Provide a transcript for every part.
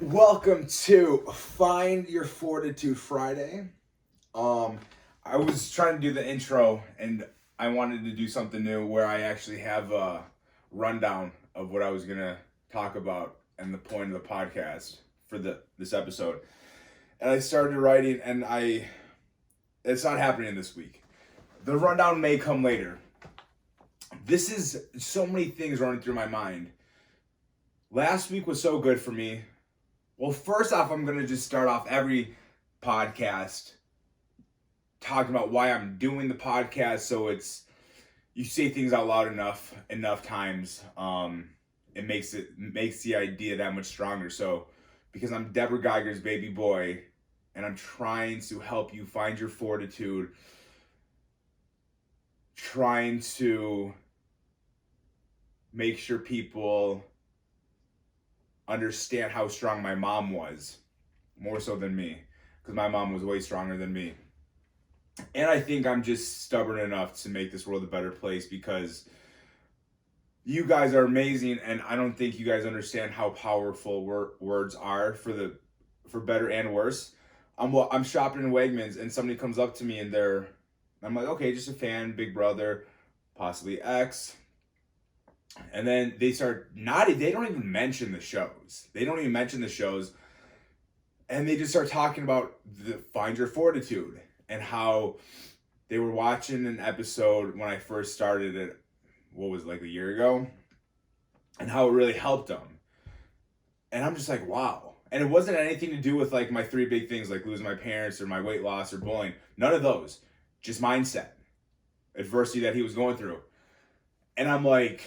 Welcome to Find Your Fortitude Friday. I was trying to do the intro and I wanted to do something new where I actually have a rundown of what I was gonna talk about and the point of the podcast for this episode. And I started writing and it's not happening this week. The rundown may come later. This is so many things running through my mind. Last week was so good for me. Well, first off, I'm going to just start off every podcast talking about why I'm doing the podcast. So you say things out loud enough times. It makes the idea that much stronger. So because I'm Deborah Geiger's baby boy and I'm trying to help you find your fortitude, trying to make sure people understand how strong my mom was, more so than me, because my mom was way stronger than me. And I think I'm just stubborn enough to make this world a better place because you guys are amazing, and I don't think you guys understand how powerful words are for better and worse. I'm shopping in Wegmans and somebody comes up to me and I'm like, okay, just a fan, big brother, possibly ex. And then they start nodding. They don't even mention the shows. And they just start talking about the Find Your Fortitude and how they were watching an episode when I first started it, what was it, like a year ago? And how it really helped them. And I'm just like, wow. And it wasn't anything to do with like my three big things, like losing my parents or my weight loss or bullying. None of those. Just mindset. Adversity that he was going through. And I'm like,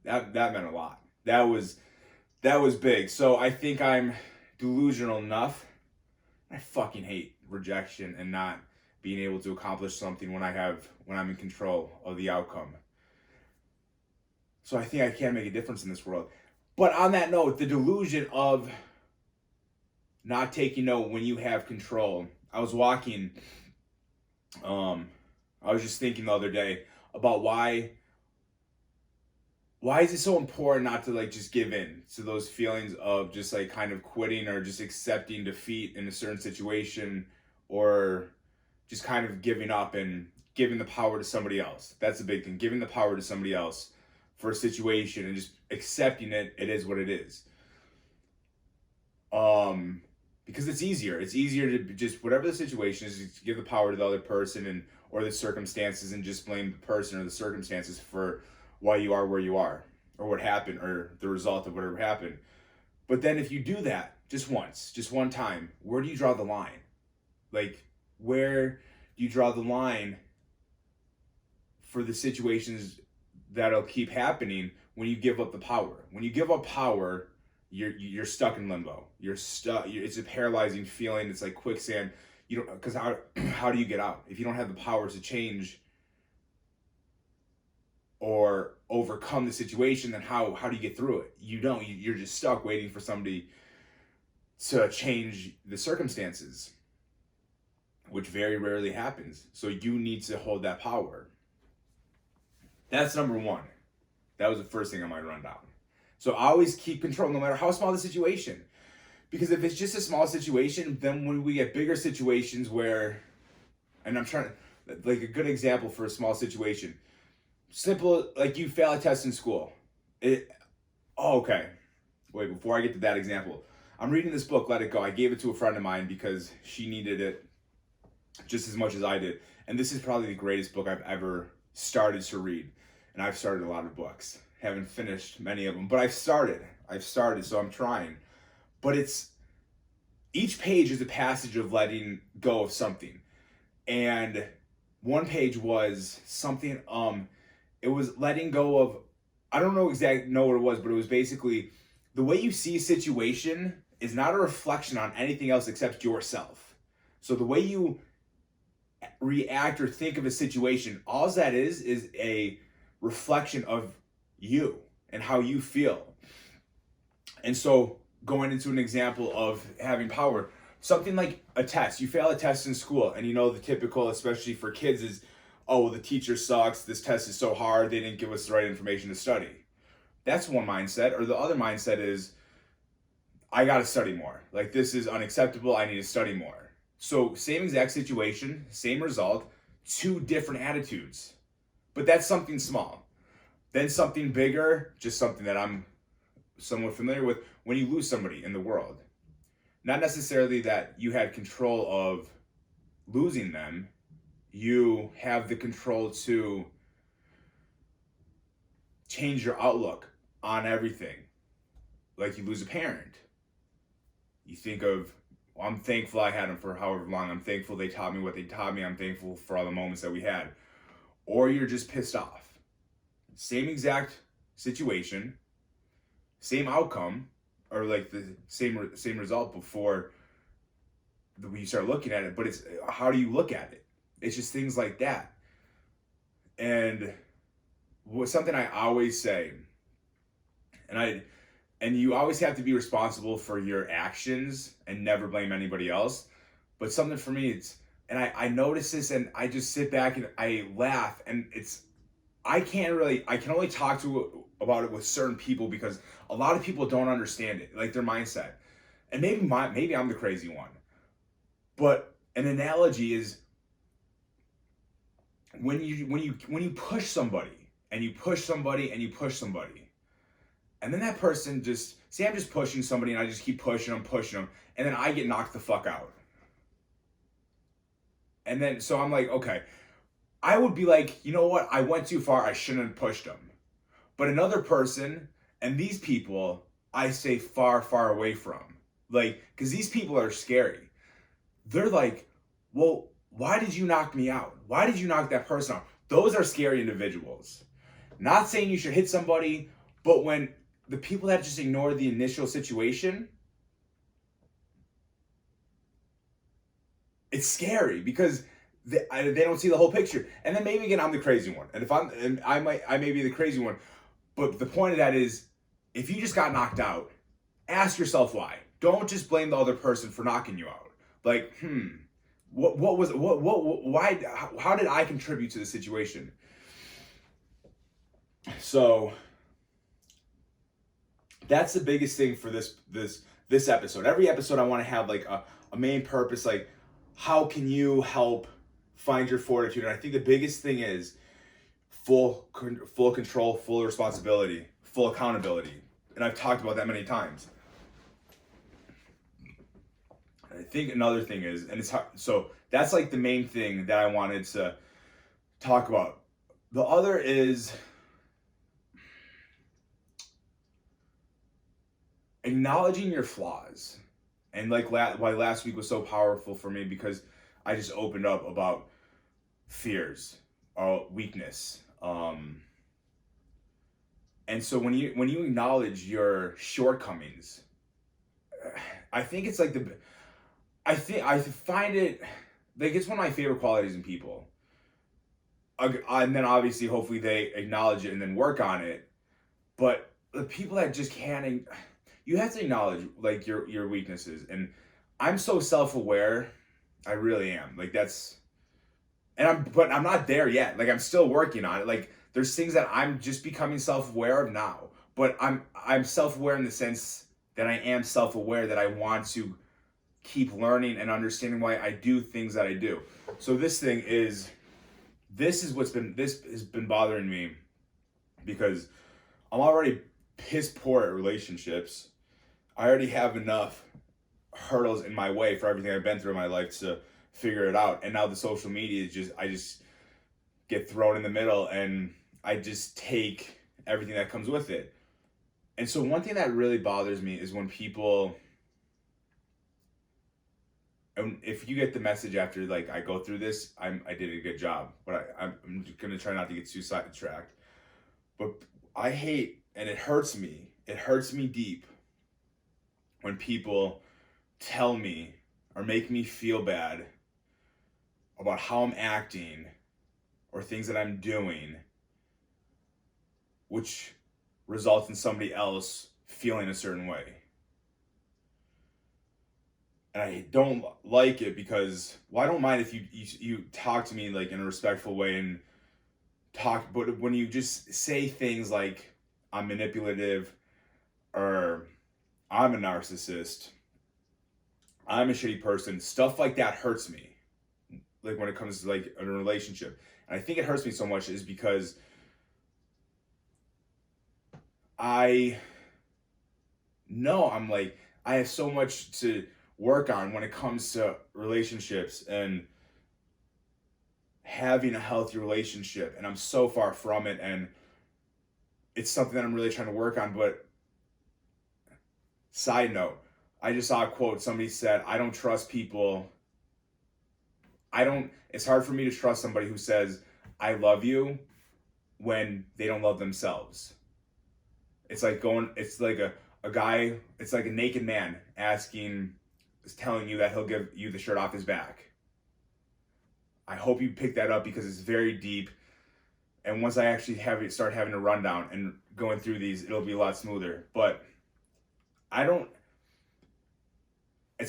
that meant a lot. That was big. So I think I'm delusional enough. I fucking hate rejection and not being able to accomplish something when I'm in control of the outcome. So I think I can make a difference in this world. But on that note, the delusion of not taking no when you have control. I was walking, I was just thinking the other day about why is it so important not to like just give in to those feelings of just like kind of quitting or just accepting defeat in a certain situation, or just kind of giving up and giving the power to somebody else? That's a big thing. Giving the power to somebody else for a situation and just accepting it is what it is. Because it's easier. It's easier to just, whatever the situation is, just give the power to the other person or the circumstances and just blame the person or the circumstances for why you are where you are, or what happened, or the result of whatever happened. But then if you do that just once, just one time, where do you draw the line? Like, where do you draw the line for the situations that'll keep happening when you give up the power? When you give up power, you're stuck in limbo. You're stuck. It's a paralyzing feeling. It's like quicksand. You don't, because how do you get out if you don't have the power to change or overcome the situation? Then how do you get through it? You don't. You're just stuck waiting for somebody to change the circumstances, which very rarely happens. So you need to hold that power. That's number one. That was the first thing on my rundown. So I always keep control no matter how small the situation. Because if it's just a small situation, then when we get bigger situations where, and I'm trying to, like a good example for a small situation, simple, like you fail a test in school. Okay. Wait, before I get to that example, I'm reading this book, Let It Go. I gave it to a friend of mine because she needed it just as much as I did. And this is probably the greatest book I've ever started to read. And I've started a lot of books. Haven't finished many of them, but I've started, so I'm trying. But each page is a passage of letting go of something. And one page was something, it was letting go of, I don't know what it was, but it was basically the way you see a situation is not a reflection on anything else except yourself. So the way you react or think of a situation, all that is a reflection of you and how you feel. And so going into an example of having power, something like a test. You fail a test in school, and you know the typical, especially for kids, is, oh, the teacher sucks, this test is so hard, they didn't give us the right information to study. That's one mindset. Or the other mindset is, I got to study more. Like, this is unacceptable. I need to study more. So, same exact situation, same result, two different attitudes. But that's something small. Then something bigger, just something that I'm somewhat familiar with, when you lose somebody in the world. Not necessarily that you had control of losing them, you have the control to change your outlook on everything. Like, you lose a parent. You think of, well, I'm thankful I had them for however long. I'm thankful they taught me what they taught me. I'm thankful for all the moments that we had. Or you're just pissed off. Same exact situation, same outcome, or like the same result before you start looking at it. But it's, how do you look at it? It's just things like that. And something I always say, and you always have to be responsible for your actions and never blame anybody else. But something for me, and I notice this, and I just sit back and I laugh, and I can only talk about it with certain people, because a lot of people don't understand it, like their mindset. And maybe I'm the crazy one. But an analogy is, when you push somebody, and you push somebody, and you push somebody, and then that person just, say I'm just pushing somebody, and I just keep pushing them, and then I get knocked the fuck out. And then, so I'm like, okay, I would be like, you know what? I went too far. I shouldn't have pushed them. But another person, and these people, I stay far, far away from. Like, because these people are scary. They're like, well, why did you knock me out? Why did you knock that person out? Those are scary individuals. Not saying you should hit somebody, but when the people that just ignore the initial situation, it's scary, because they don't see the whole picture. And then maybe again, I'm the crazy one. And I may be the crazy one. But the point of that is, if you just got knocked out, ask yourself why. Don't just blame the other person for knocking you out. Like, why, how did I contribute to the situation? So that's the biggest thing for this episode. Every episode I want to have like a main purpose, like, how can you help find your fortitude? And I think the biggest thing is full control, full responsibility, full accountability. And I've talked about that many times. And I think another thing is, and it's hard, so that's like the main thing that I wanted to talk about. The other is acknowledging your flaws. And like why last week was so powerful for me, because I just opened up about fears, weakness. And so when you acknowledge your shortcomings, I think it's like I find it like it's one of my favorite qualities in people. And then obviously, hopefully they acknowledge it and then work on it. But the people that just can't, you have to acknowledge like your weaknesses. And I'm so self-aware, I really am. Like but I'm not there yet. Like, I'm still working on it. Like, there's things that I'm just becoming self-aware of now. But I'm self-aware in the sense that I am self-aware that I want to keep learning and understanding why I do things that I do. So this has been bothering me, because I'm already piss poor at relationships. I already have enough hurdles in my way for everything I've been through in my life to figure it out. And now the social media is I just get thrown in the middle, and I just take everything that comes with it. And so one thing that really bothers me is when people, and if you get the message after like I go through this, I did a good job, but I'm gonna try not to get too sidetracked. But I hate, and it hurts me deep, when people tell me or make me feel bad about how I'm acting or things that I'm doing, which results in somebody else feeling a certain way. And I don't like it, because, well, I don't mind if you talk to me like in a respectful way and talk, but when you just say things like I'm manipulative, or I'm a narcissist, I'm a shitty person, stuff like that hurts me. Like when it comes to like a relationship. And I think it hurts me so much is because I know I'm like, I have so much to work on when it comes to relationships and having a healthy relationship. And I'm so far from it. And it's something that I'm really trying to work on. But side note, I just saw a quote. Somebody said, I don't trust people. It's hard for me to trust somebody who says, I love you when they don't love themselves. It's like a guy, it's like a naked man telling you that he'll give you the shirt off his back. I hope you pick that up because it's very deep. And once I actually start having a rundown and going through these, it'll be a lot smoother. But it's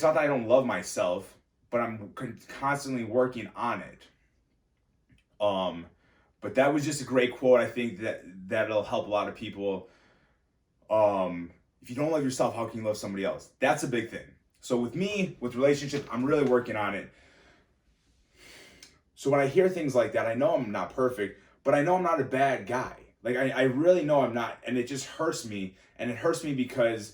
not that I don't love myself, but I'm constantly working on it. But that was just a great quote. I think that'll help a lot of people. If you don't love yourself, how can you love somebody else? That's a big thing. So with me, with relationships, I'm really working on it. So when I hear things like that, I know I'm not perfect, but I know I'm not a bad guy. Like I really know I'm not, and it just hurts me. And it hurts me because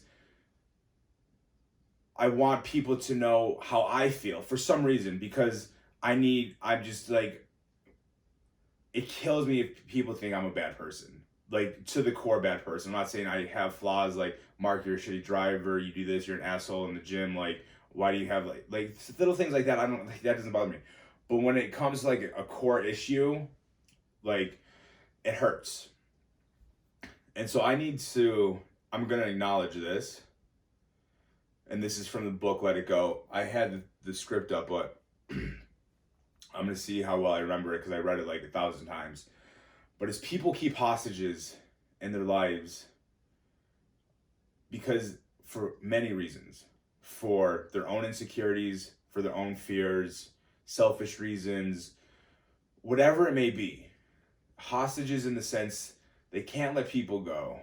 I want people to know how I feel for some reason, because I'm just like, it kills me if people think I'm a bad person, like to the core bad person. I'm not saying I have flaws, like, Mark, you're a shitty driver, you do this, you're an asshole in the gym, like, why do you have like little things like that? That doesn't bother me. But when it comes to like a core issue, like, it hurts. And so I'm going to acknowledge this. And this is from the book, Let It Go. I had the script up, but I'm going to see how well I remember it because I read it like 1,000 times. But as people keep hostages in their lives, because for many reasons, for their own insecurities, for their own fears, selfish reasons, whatever it may be, hostages in the sense they can't let people go.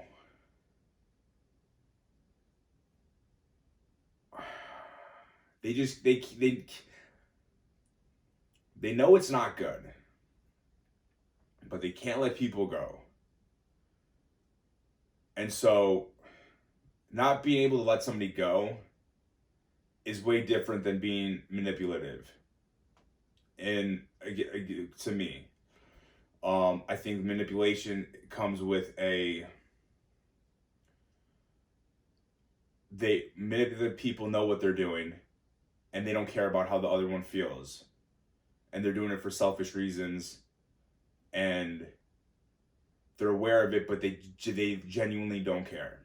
They know it's not good, but they can't let people go. And so not being able to let somebody go is way different than being manipulative. And to me, I think manipulation comes with manipulative people know what they're doing, and they don't care about how the other one feels, and they're doing it for selfish reasons, and they're aware of it, but they genuinely don't care.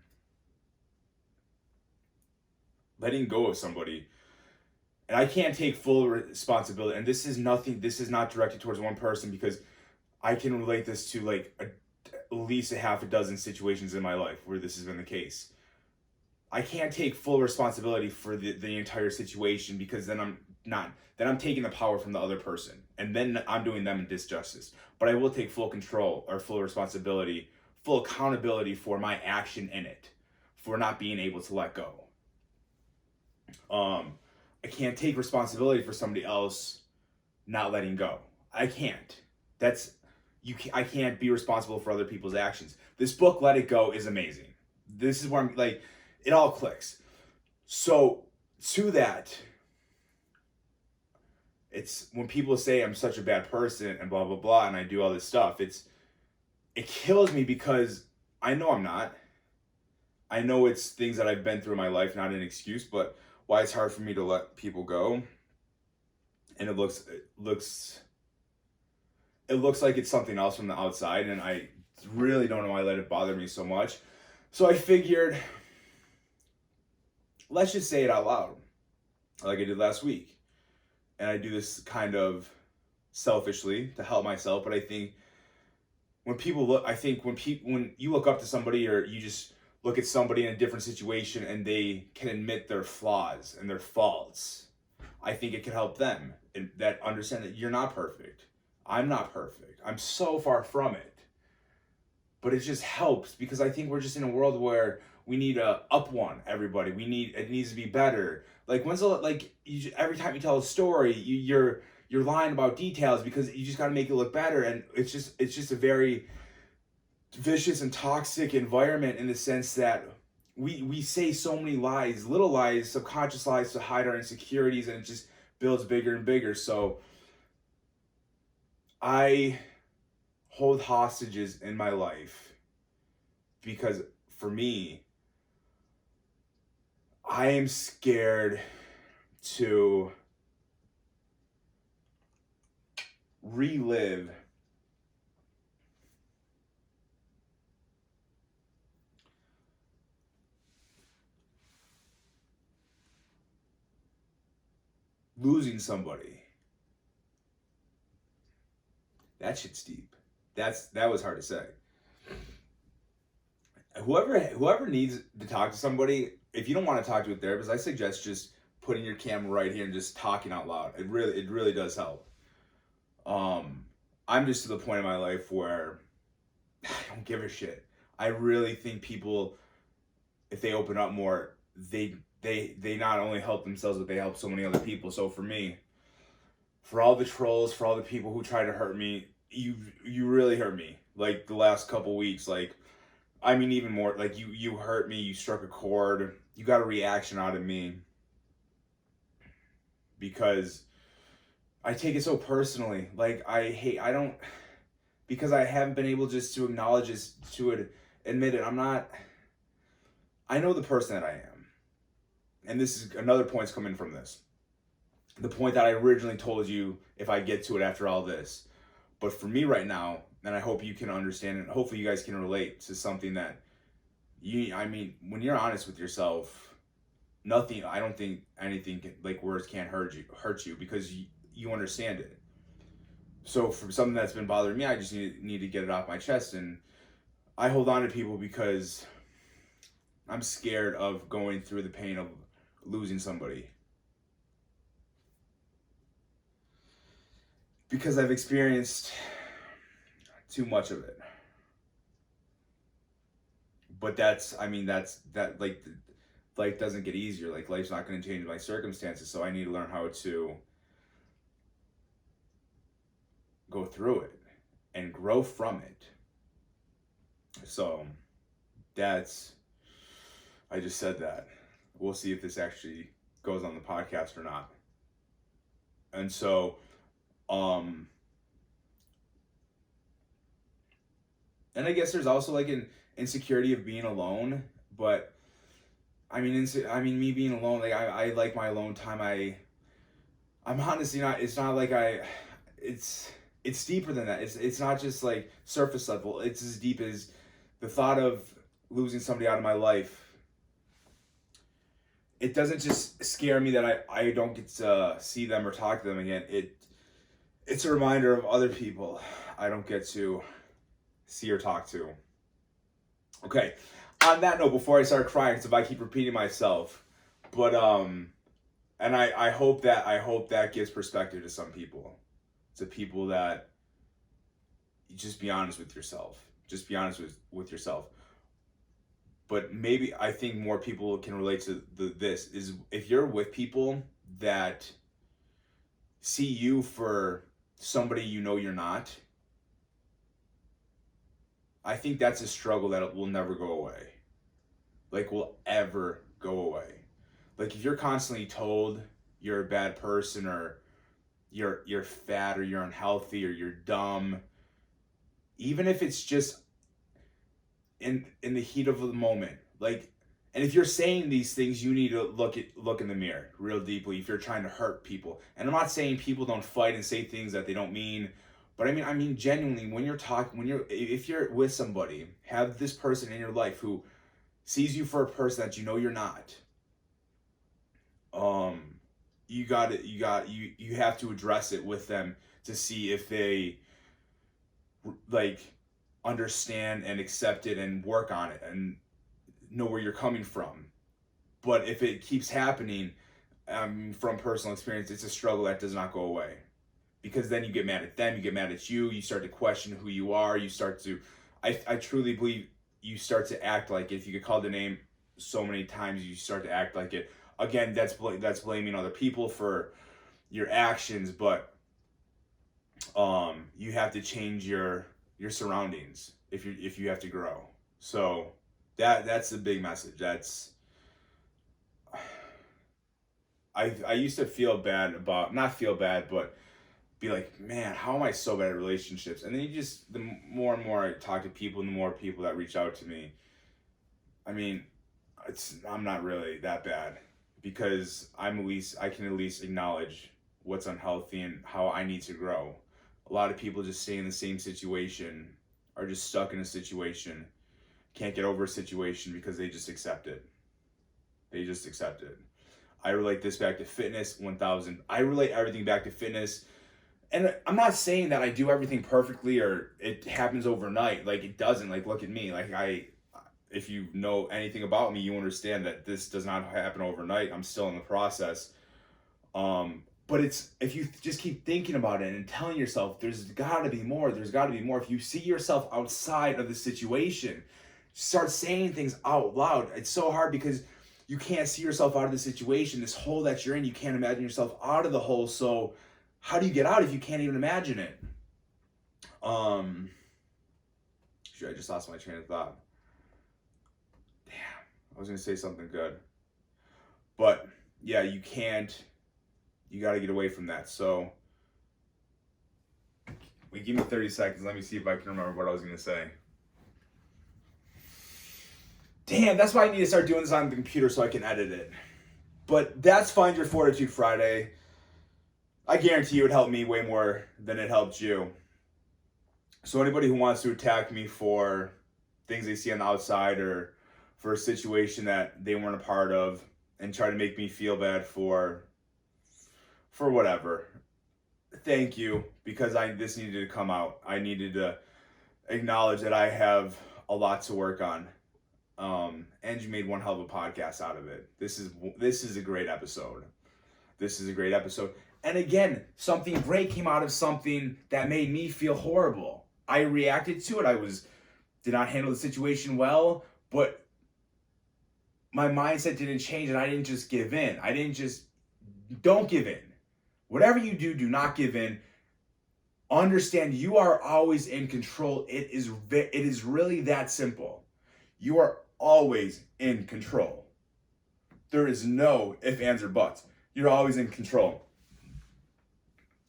Letting go of somebody, and I can't take full responsibility, and this is not directed towards one person, because I can relate this to like at least a half a dozen situations in my life where this has been the case. I can't take full responsibility for the entire situation, because then I'm taking the power from the other person, and then I'm doing them a disjustice. But I will take full control or full responsibility, full accountability for my action in it, for not being able to let go. I can't take responsibility for somebody else not letting go. I can't. I can't be responsible for other people's actions. This book, Let It Go, is amazing. This is where I'm like, it all clicks. So to that, it's when people say I'm such a bad person and blah, blah, blah, and I do all this stuff, it kills me, because I know I'm not. I know it's things that I've been through in my life, not an excuse, but why it's hard for me to let people go. And it looks like it's something else from the outside, and I really don't know why I let it bother me so much. So I figured, let's just say it out loud, like I did last week. And I do this kind of selfishly to help myself, but I think when you look up to somebody, or you just look at somebody in a different situation and they can admit their flaws and their faults, I think it can help them, and that understand that you're not perfect. I'm not perfect. I'm so far from it. But it just helps, because I think we're just in a world where we need a up one, everybody. It needs to be better. Like every time you tell a story, you're lying about details because you just got to make it look better, and it's just a very vicious and toxic environment in the sense that we say so many lies, little lies, subconscious lies to hide our insecurities, and it just builds bigger and bigger. So I hold hostages in my life because for me, I am scared to relive losing somebody. That shit's deep. That was hard to say. Whoever needs to talk to somebody, if you don't want to talk to a therapist, I suggest just putting your camera right here and just talking out loud. It really does help. I'm just to the point in my life where I don't give a shit. I really think people, if they open up more, they not only help themselves, but they help so many other people. So for me, for all the trolls, for all the people who try to hurt me, you really hurt me. Like the last couple weeks, like I mean even more. Like you hurt me. You struck a chord. You got a reaction out of me because I take it so personally. Like I don't, because I haven't been able just to acknowledge this, to admit it. I know the person that I am. And this is another point's coming from this. The point that I originally told you, if I get to it after all this. But for me right now, and I hope you can understand, and hopefully you guys can relate to something that when you're honest with yourself, I don't think anything like words can't hurt you because you understand it. So for something that's been bothering me, I just need to get it off my chest. And I hold on to people because I'm scared of going through the pain of losing somebody. Because I've experienced too much of it. But like life doesn't get easier. Like life's not going to change my circumstances. So I need to learn how to go through it and grow from it. So I just said that. We'll see if this actually goes on the podcast or not. And so, and I guess there's also like an insecurity of being alone, but me being alone, like I like my alone time. I'm honestly not, it's not like it's deeper than that. It's not just like surface level. It's as deep as the thought of losing somebody out of my life. It doesn't just scare me that I don't get to see them or talk to them again. It's a reminder of other people I don't get to see or talk to. Okay, on that note, before I start crying, because if I keep repeating myself, but and I hope that gives perspective to some people, to people that you just be honest with yourself. Just be honest with yourself. But maybe I think more people can relate to this is if you're with people that see you for somebody you know you're not. I think that's a struggle that will never go away. Like will ever go away. Like if you're constantly told you're a bad person or you're fat or you're unhealthy or you're dumb, even if it's just in the heat of the moment, like, and if you're saying these things, you need to look in the mirror real deeply if you're trying to hurt people. And I'm not saying people don't fight and say things that they don't mean, but I mean genuinely, if you're with somebody, have this person in your life who sees you for a person that you know you're not. You have to address it with them to see if they like understand and accept it and work on it and know where you're coming from. But if it keeps happening, from personal experience, it's a struggle that does not go away. Because then you get mad at them, you get mad at you start to question who you are, I truly believe you start to act like, if you get called a name, so many times you start to act like it. Again, that's blaming other people for your actions, but you have to change your surroundings if you have to grow. So that's the big message. That's I used to feel bad about, not feel bad, but be like, man, how am I so bad at relationships? And then the more and more I talk to people, and the more people that reach out to me, I mean, I'm not really that bad, because I can at least acknowledge what's unhealthy and how I need to grow. A lot of people just stay in the same situation, are just stuck in a situation, can't get over a situation because they just accept it. They just accept it. I relate this back to fitness 1000. I relate everything back to fitness. And I'm not saying that I do everything perfectly or it happens overnight. Like, it doesn't. Like, look at me. Like, if you know anything about me, you understand that this does not happen overnight. I'm still in the process. But if you just keep thinking about it and telling yourself, there's gotta be more. If you see yourself outside of the situation, start saying things out loud. It's so hard because you can't see yourself out of the situation, this hole that you're in. You can't imagine yourself out of the hole. So how do you get out if you can't even imagine it? Shoot, I just lost my train of thought. Damn, I was gonna say something good. But yeah, you gotta get away from that. So give me 30 seconds. Let me see if I can remember what I was gonna say. Damn, that's why I need to start doing this on the computer so I can edit it. But that's Find Your Fortitude Friday. I guarantee you it helped me way more than it helped you. So anybody who wants to attack me for things they see on the outside, or for a situation that they weren't a part of, and try to make me feel bad for whatever, thank you, because this needed to come out. I needed to acknowledge that I have a lot to work on. And you made one hell of a podcast out of it. This is a great episode. And again, something great came out of something that made me feel horrible. I reacted to it. Did not handle the situation well, but my mindset didn't change, and I didn't just give in. Don't give in. Whatever you do, do not give in. Understand you are always in control. It is really that simple. You are always in control. There is no ifs, ands, or buts. You're always in control.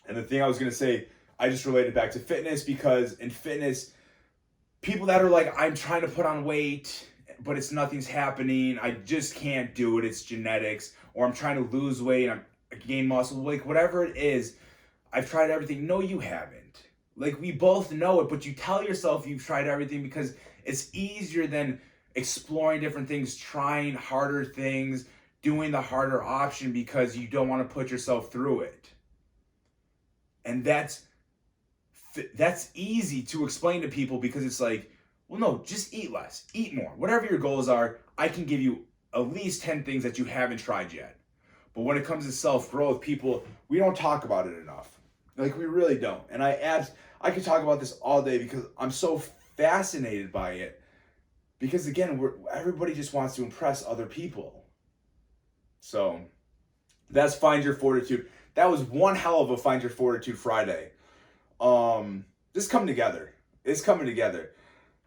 And the thing I was going to say, I just related back to fitness, because in fitness, people that are like, I'm trying to put on weight, but nothing's happening. I just can't do it. It's genetics. Or I'm trying to lose weight. I gain muscle. Like, whatever it is, I've tried everything. No, you haven't. Like, we both know it, but you tell yourself you've tried everything because it's easier than exploring different things, trying harder things, doing the harder option because you don't want to put yourself through it. And that's easy to explain to people, because it's like, well, no, just eat less, eat more. Whatever your goals are, I can give you at least 10 things that you haven't tried yet. But when it comes to self-growth, we don't talk about it enough. Like, we really don't. And I could talk about this all day because I'm so fascinated by it. Because again, everybody just wants to impress other people. So that's Find Your Fortitude. That was one hell of a Find Your Fortitude Friday. This is coming together. It's coming together.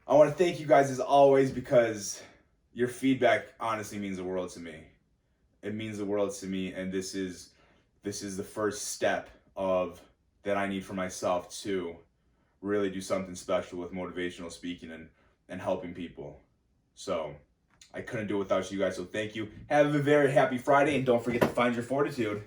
I want to thank you guys as always, because your feedback honestly means the world to me. It means the world to me, and this is the first step that I need for myself to really do something special with motivational speaking and helping people. So I couldn't do it without you guys. So thank you. Have a very happy Friday, and don't forget to find your fortitude.